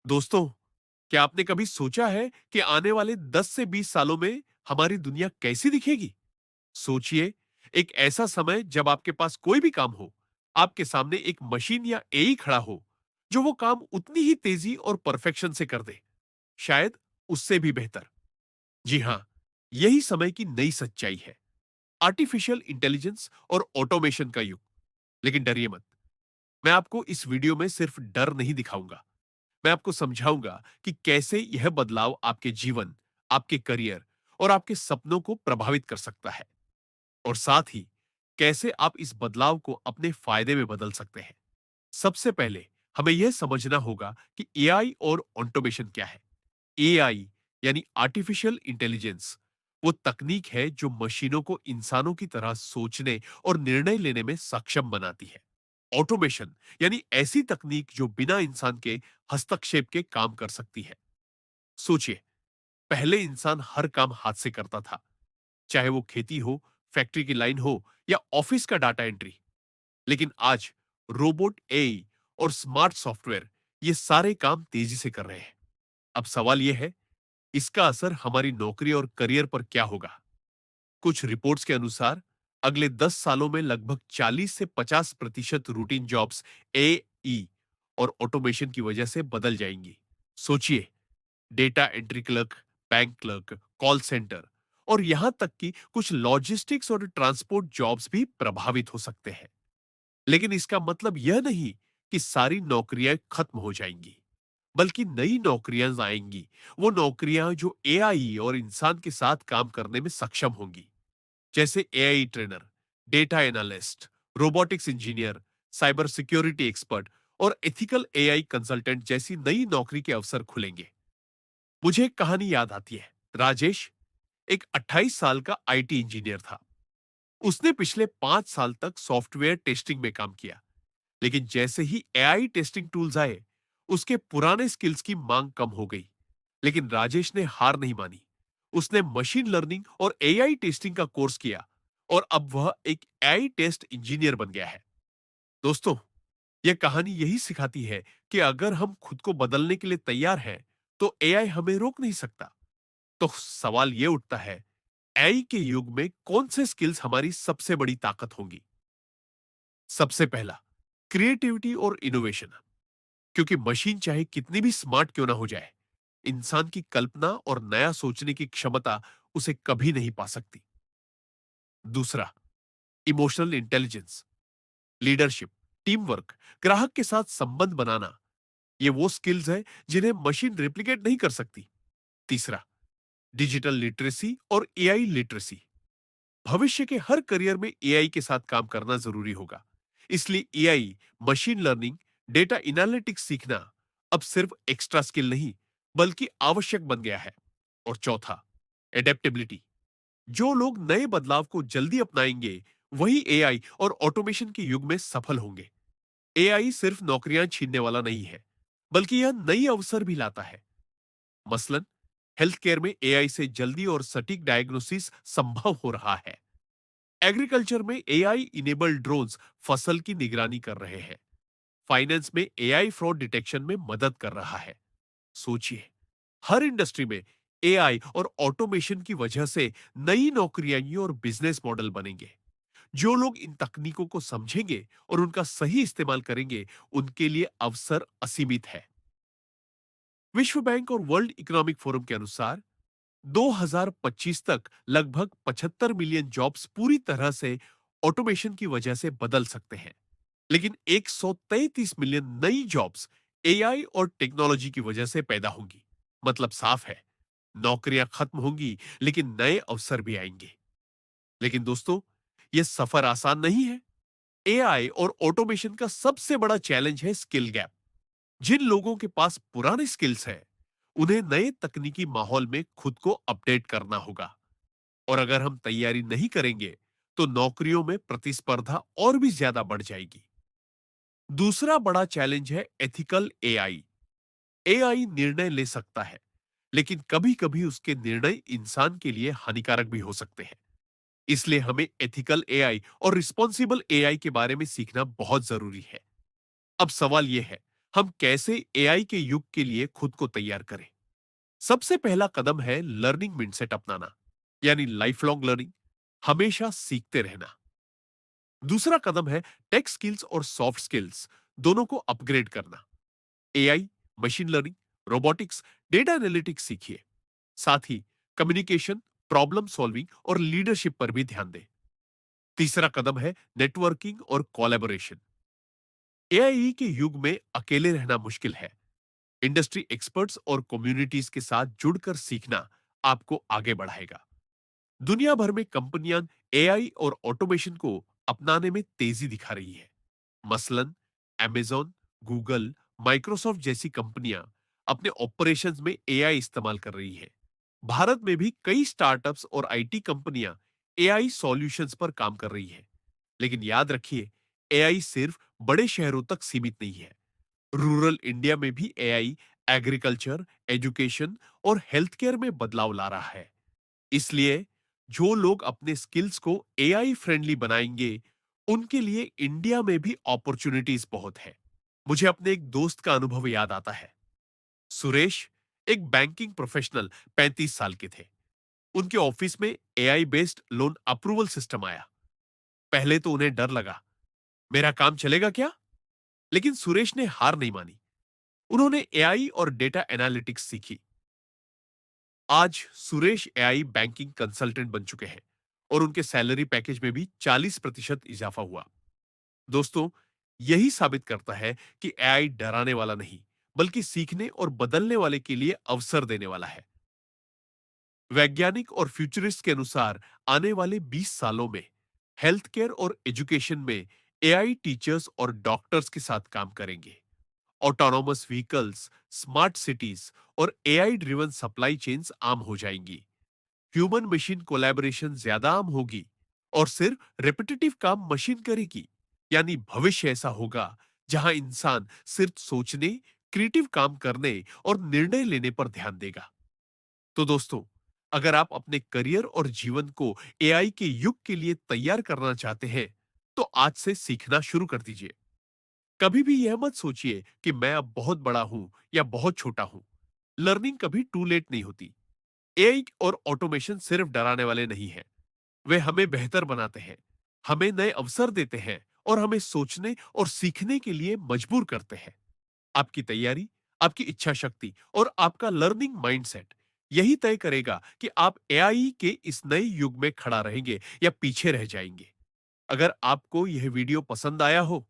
दोस्तों, क्या आपने कभी सोचा है कि आने वाले 10 से 20 सालों में हमारी दुनिया कैसी दिखेगी? सोचिए, एक ऐसा समय जब आपके पास कोई भी काम हो, आपके सामने एक मशीन या एआई खड़ा हो, जो वो काम उतनी ही तेजी और परफेक्शन से कर दे, शायद उससे भी बेहतर। जी हां, यही समय की नई सच्चाई है। आर्टिफिशियल इंटेलिजेंस और ऑटोमेशन का युग। लेकिन डरिए मत, मैं आपको इस वीडियो में सिर्फ डर नहीं दिखाऊंगा। मैं आपको समझाऊंगा कि कैसे यह बदलाव आपके जीवन, आपके करियर और आपके सपनों को प्रभावित कर सकता है, और साथ ही कैसे आप इस बदलाव को अपने फायदे में बदल सकते हैं। सबसे पहले हमें यह समझना होगा कि एआई और ऑटोमेशन क्या है। एआई यानी आर्टिफिशियल इंटेलिजेंस वो तकनीक है जो मशीनों को इंसानों की तरह सोचने और निर्णय लेने में सक्षम बनाती है। ऑटोमेशन यानी ऐसी तकनीक जो बिना इंसान के हस्तक्षेप के काम कर सकती है। सोचिए, पहले इंसान हर काम हाथ से करता था, चाहे वो खेती हो, फैक्ट्री की लाइन हो या ऑफिस का डाटा एंट्री। लेकिन आज रोबोट, एआई और स्मार्ट सॉफ्टवेयर ये सारे काम तेजी से कर रहे हैं। अब सवाल यह है, इसका असर हमारी नौकरी और करियर पर क्या होगा? कुछ रिपोर्ट्स के अनुसार अगले 10 सालों में लगभग 40 से 50% रूटीन जॉब्स एई और ऑटोमेशन की वजह से बदल जाएंगी। सोचिए, data entry clerk, bank clerk, call centre और यहां तक कि कुछ लॉजिस्टिक्स और ट्रांसपोर्ट जॉब्स भी प्रभावित हो सकते हैं। लेकिन इसका मतलब यह नहीं कि सारी नौकरियां खत्म हो जाएंगी, बल्कि नई नौकरियां आएंगी। वो नौकरियां जो एआई और इंसान के साथ काम करने में सक्षम होंगी, जैसे AI trainer, data analyst, robotics engineer, cyber security expert और एथिकल एआई कंसल्टेंट जैसी नई नौकरी के अवसर खुलेंगे। मुझे एक कहानी याद आती है। राजेश एक 28 साल का आईटी इंजीनियर था। उसने पिछले 5 साल तक सॉफ्टवेयर टेस्टिंग में काम किया, लेकिन जैसे ही एआई टेस्टिंग टूल्स आए, उसके पुराने स्किल्स की मांग कम हो गई। लेकिन राजेश ने हार नहीं मानी। उसने मशीन लर्निंग और एआई टेस्टिंग का कोर्स किया और अब वह एक एआई टेस्ट इंजीनियर बन गया है। दोस्तों, यह कहानी यही सिखाती है कि अगर हम खुद को बदलने के लिए तैयार हैं, तो एआई हमें रोक नहीं सकता। तो सवाल यह उठता है, एआई के युग में कौन से स्किल्स हमारी सबसे बड़ी ताकत होंगी? सबसे पहला, क्रिएटिविटी और इनोवेशन। क्योंकि मशीन चाहे कितनी भी स्मार्ट क्यों ना हो जाए, इंसान की कल्पना और नया सोचने की क्षमता उसे कभी नहीं पा सकती। दूसरा, emotional intelligence, leadership, team work, ग्राहक के साथ संबंध बनाना, ये वो स्किल्स है जिन्हें मशीन रेप्लिकेट नहीं कर सकती। तीसरा, डिजिटल लिटरेसी और एआई लिटरेसी। भविष्य के हर करियर में एआई के साथ काम करना जरूरी होगा। इसलिए AI, machine learning, data analytics सीखना अब सिर्फ एक्स्ट्रा स्किल नहीं, बल्कि आवश्यक बन गया है। और चौथा, एडेप्टेबिलिटी। जो लोग नए बदलाव को जल्दी अपनाएंगे, वही एआई और ऑटोमेशन के युग में सफल होंगे। एआई सिर्फ नौकरियां छीनने वाला नहीं है, बल्कि यह नई अवसर भी लाता है। मसलन, हेल्थ केयर में एआई से जल्दी और सटीक डायग्नोसिस संभव हो रहा है। एग्रीकल्चर में एआई इनेबल्ड ड्रोन्स फसल की निगरानी कर रहे हैं। फाइनेंस में एआई फ्रॉड डिटेक्शन में मदद कर रहा है। सोचिए, हर इंडस्ट्री में एआई और ऑटोमेशन की वजह से नई नौकरियां और बिजनेस मॉडल बनेंगे। जो लोग इन तकनीकों को समझेंगे और उनका सही इस्तेमाल करेंगे, उनके लिए अवसर असीमित है। विश्व बैंक और वर्ल्ड इकोनॉमिक फोरम के अनुसार 2025 तक लगभग 75 मिलियन जॉब्स पूरी तरह से ऑटोमेशन की वजह से बदल सकते हैं। लेकिन 133 मिलियन नई जॉब्स एआई और टेक्नोलॉजी की वजह से पैदा होंगी। मतलब साफ है, नौकरियां खत्म होंगी, लेकिन नए अवसर भी आएंगे। लेकिन दोस्तों, यह सफर आसान नहीं है। एआई और ऑटोमेशन का सबसे बड़ा चैलेंज है स्किल गैप। जिन लोगों के पास पुराने स्किल्स हैं, उन्हें नए तकनीकी माहौल में खुद को अपडेट करना होगा। और अगर हम तैयारी नहीं करेंगे, तो नौकरियों में प्रतिस्पर्धा और भी ज्यादा बढ़ जाएगी। दूसरा बड़ा चैलेंज है एथिकल एआई। एआई निर्णय ले सकता है, लेकिन कभी-कभी उसके निर्णय इंसान के लिए हानिकारक भी हो सकते हैं। इसलिए हमें एथिकल एआई और रिस्पॉन्सिबल एआई के बारे में सीखना बहुत जरूरी है। अब सवाल यह है, हम कैसे एआई के युग के लिए खुद को तैयार करें। सबसे पहला कदम है लर्निंग माइंडसेट अपनाना, यानी लाइफ लॉन्ग लर्निंग, हमेशा सीखते रहना। दूसरा कदम है टेक स्किल्स और सॉफ्ट स्किल्स दोनों को अपग्रेड करना। AI, machine learning, robotics, data analytics सीखिए। साथ ही कम्युनिकेशन, प्रॉब्लम सॉल्विंग और लीडरशिप पर भी ध्यान दें। तीसरा कदम है नेटवर्किंग और कोलैबोरेशन। एआई के युग में अकेले रहना मुश्किल है। इंडस्ट्री एक्सपर्ट्स और कम्युनिटीज के साथ जुड़कर सीखना आपको आगे बढ़ाएगा। दुनिया भर में कंपनियां एआई और ऑटोमेशन को अपनाने में तेजी दिखा रही है। मसलन अमेज़न, गूगल, माइक्रोसॉफ्ट जैसी कंपनियां अपने ऑपरेशंस में एआई इस्तेमाल कर रही है। भारत में भी कई स्टार्टअप्स और आईटी कंपनियां एआई सॉल्यूशंस पर काम कर रही है। लेकिन याद रखिए, एआई सिर्फ बड़े शहरों तक सीमित नहीं है। रूरल इंडिया में भी एआई एग्रीकल्चर, एजुकेशन और हेल्थ केयर में बदलाव ला रहा है। इसलिए जो लोग अपने स्किल्स को एआई फ्रेंडली बनाएंगे, उनके लिए इंडिया में भी अपॉर्चुनिटीज बहुत है। मुझे अपने एक दोस्त का अनुभव याद आता है। सुरेश एक बैंकिंग प्रोफेशनल, 35 साल के थे। उनके ऑफिस में AI based loan approval system आया। पहले तो उन्हें डर लगा, मेरा काम चलेगा क्या? लेकिन सुरेश ने हार नहीं मानी। उन्होंने एआई और डेटा एनालिटिक्स सीखी। आज सुरेश एआई बैंकिंग कंसल्टेंट बन चुके हैं और उनके सैलरी पैकेज में भी 40% इजाफा हुआ। दोस्तों, यही साबित करता है कि एआई डराने वाला नहीं, बल्कि सीखने और बदलने वाले के लिए अवसर देने वाला है। वैज्ञानिक और फ्यूचरिस्ट के अनुसार आने वाले 20 सालों में हेल्थ केयर और एजुकेशन में एआई टीचर्स और डॉक्टर्स के साथ काम करेंगे। ऑटोनोमस व्हीकल्स, स्मार्ट सिटीज और एआई ड्रिवन सप्लाई चेन्स आम हो जाएंगी। ह्यूमन मशीन कोलैबोरेशन ज्यादा आम होगी और सिर्फ रेपिटेटिव काम मशीन करेगी। यानी भविष्य ऐसा होगा जहां इंसान सिर्फ सोचने, क्रिएटिव काम करने और निर्णय लेने पर ध्यान देगा। तो दोस्तों, अगर आप अपने करियर और जीवन को एआई के युग के लिए तैयार करना चाहते हैं, तो आज से सीखना शुरू कर दीजिए। कभी भी यह मत सोचिए कि मैं अब बहुत बड़ा हूं या बहुत छोटा हूं। लर्निंग कभी टू लेट नहीं होती। एआई और ऑटोमेशन सिर्फ डराने वाले नहीं हैं, वे हमें बेहतर बनाते हैं, हमें नए अवसर देते हैं और हमें सोचने और सीखने के लिए मजबूर करते हैं। आपकी तैयारी, आपकी इच्छा शक्ति और आपका लर्निंग माइंडसेट यही तय करेगा कि आप एआई के इस नए युग में खड़ा रहेंगे या पीछे रह जाएंगे। अगर आपको यह वीडियो पसंद आया हो,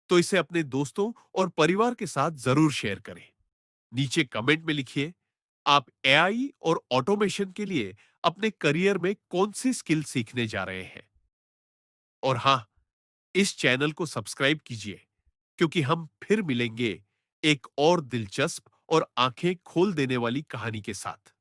तो इसे अपने दोस्तों और परिवार के साथ जरूर शेयर करें। नीचे कमेंट में लिखिए, आप एआई और ऑटोमेशन के लिए अपने करियर में कौन सी स्किल सीखने जा रहे हैं। और हां, इस चैनल को सब्सक्राइब कीजिए, क्योंकि हम फिर मिलेंगे एक और दिलचस्प और आंखें खोल देने वाली कहानी के साथ।